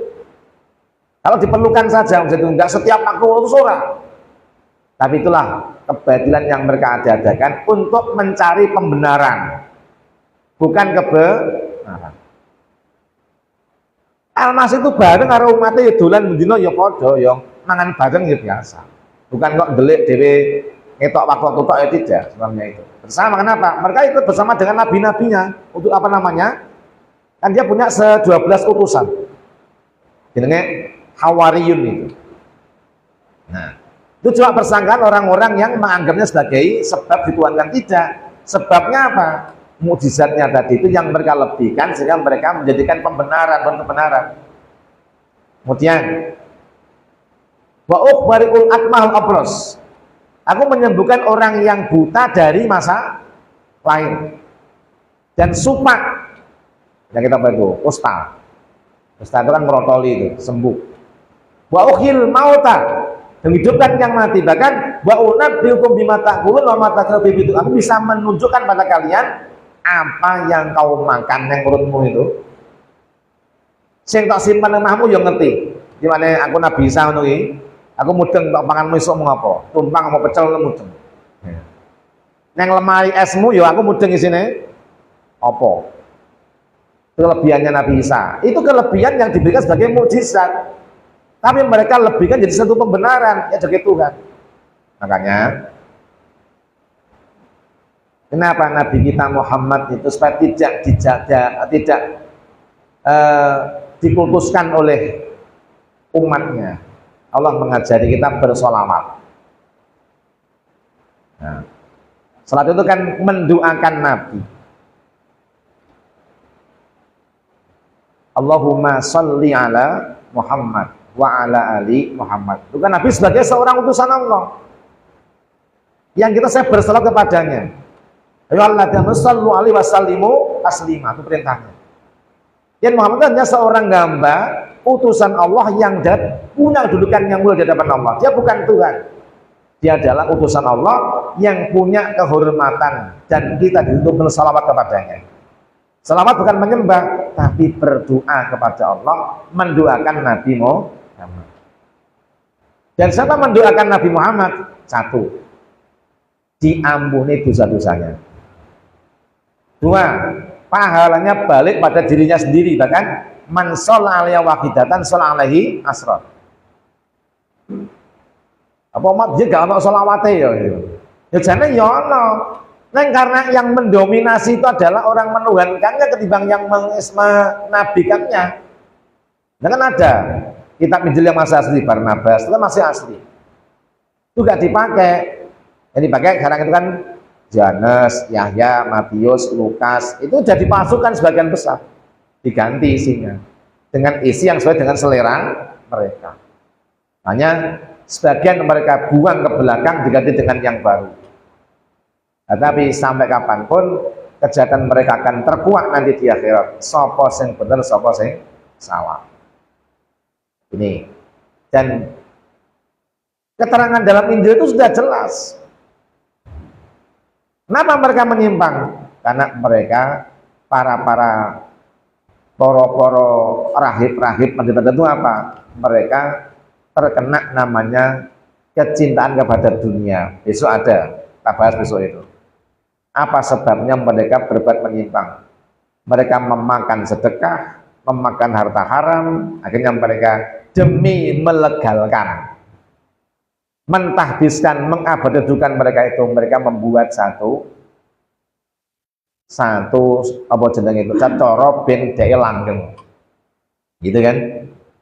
Kalau diperlukan saja, itu nggak setiap waktu itu surah. Tapi itulah kebatilan yang mereka adakan untuk mencari pembenaran, bukan kebenaran. Al-Masih itu bareng karo umatnya ya dolan mendino ya padha ya mangan bareng ya biasa. Bukan kok ndelik dhewe ngetok waktu tok ya tidak, sebenarnya itu. Bersama kenapa? Mereka ikut bersama dengan nabi-nabinya untuk apa namanya? Kan dia punya 12 utusan. Jenenge Hawariyun itu. Nah, itu cuma persangkaan orang-orang yang menganggapnya sebagai sebab dituankan, tidak. Sebabnya apa? Mukjizatnya tadi itu yang mereka lebihkan sehingga mereka menjadikan pembenaran, bentuk kebenaran. Kemudian wa ukhbariul akmal abros, aku menyembuhkan orang yang buta dari masa lahir, dan supak yang kita apa itu kusta itu kan merotoli itu sembuh. Wa ukhil mauta, menghidupkan yang mati. Bahkan wa unabbiukum bima ta'kulun wa ma takrabun, itu aku bisa menunjukkan pada kalian apa yang kau makan yang perutmu itu, sing tak simpan lemahmu yang ngerti. Gimana aku Nabi Isa ngono iki, aku mudeng tak panganmu esuk mengapa, tumpang mau pecel mudeng. Nang lemari esmu ya aku mudeng isine Apa? Kelebihannya Nabi Isa. Itu kelebihan yang diberikan sebagai mukjizat. Tapi mereka lebihkan jadi satu pembenaran, ya sebagai Tuhan. Makanya, kenapa Nabi kita Muhammad itu supaya tidak dijaga, tidak dikultuskan oleh umatnya. Allah mengajari kita bersolawat. Nah, salat itu kan mendoakan Nabi. Allahumma sholli ala Muhammad wa ala ali Muhammad. Itu kan Nabi sebagai seorang utusan Allah. Yang saya bersalat kepadanya. Ayyuhalladzina shallu alaihi wasallimu taslima. Itu perintahnya. Yang Muhammad itu hanya seorang hamba utusan Allah yang punya kedudukan yang mulia di hadapan Allah. Dia bukan Tuhan. Dia adalah utusan Allah yang punya kehormatan dan kita dituntut bersalawat kepadanya. Salawat bukan menyembah, tapi berdoa kepada Allah, mendoakan Nabi Muhammad. Dan siapa mendoakan Nabi Muhammad? Satu, diampuni dosa-dosanya. Dua, pahalanya balik pada dirinya sendiri, bahkan man sholla alaihi wahidatan sholla alaihi asrat. Apa mak dia gak ono selawate ya? Ya jane ya ono. Nah, karena yang mendominasi itu adalah orang menuhankannya ketimbang yang menabikannya. Nah kan ada kitab Injil yang masih asli, Barnabas itu masih asli. Itu gak dipakai. Yang dipakai sekarang itu kan Johannes, Yahya, Matius, Lukas, itu sudah dipalsukan sebagian besar. Diganti isinya dengan isi yang sesuai dengan selera mereka. Hanya sebagian mereka buang ke belakang diganti dengan yang baru. Tetapi sampai kapanpun kejahatan mereka akan terkuak nanti di akhirat. Sopo sing bener, sopo sing salah. Ini. Dan keterangan dalam Injil itu sudah jelas. Kenapa mereka menyimpang? Karena mereka para poro rahib-rahib pendeta itu apa? Mereka terkena namanya kecintaan kepada dunia. Besok ada, kita bahas besok itu. Apa sebabnya mereka berbuat menyimpang? Mereka memakan sedekah, memakan harta haram, akhirnya mereka demi melegalkan, mentahbiskan, mengabadikan mereka itu, mereka membuat satu apa jeneng itu, cara ben dhek langgeng. Gitu kan?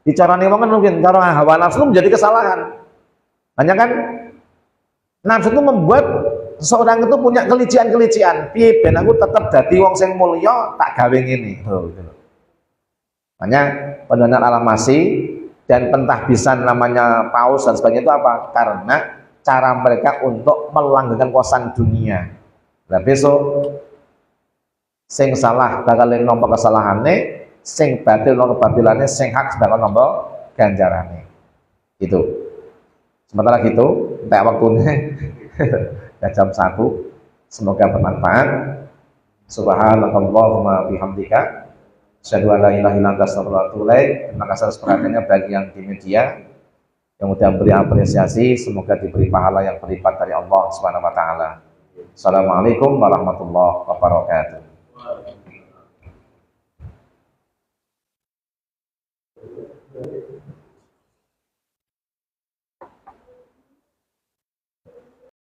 Dicarane wong kan mungkin cara hawa nafsu menjadi kesalahan. Hanya kan nafsu itu membuat seseorang itu punya kelician-kelician. Piye ben aku tetap dadi wong sing mulya tak gawe ngene. Gitu. Makanya pendonan alamasi dan pentahbisan namanya paus dan sebagainya itu apa? Karena cara mereka untuk melanggengkan kuasaan dunia. Nah besok sing salah bakal nampa kesalahane, sing batil nampa batilane, sing hak bakal nampa ganjarane. Itu. Sementara gitu, entek waktune jam 1. Semoga bermanfaat. Subhanakallahumma bihamdika asyhadu an la ilaha illa anta astaghfiruka wa atubu ilaik. Terima kasih atas perhatiannya bagi yang di media yang mudah beri apresiasi, semoga diberi pahala yang berlipat dari Allah Subhanahu wa taala. Assalamualaikum warahmatullahi wabarakatuh.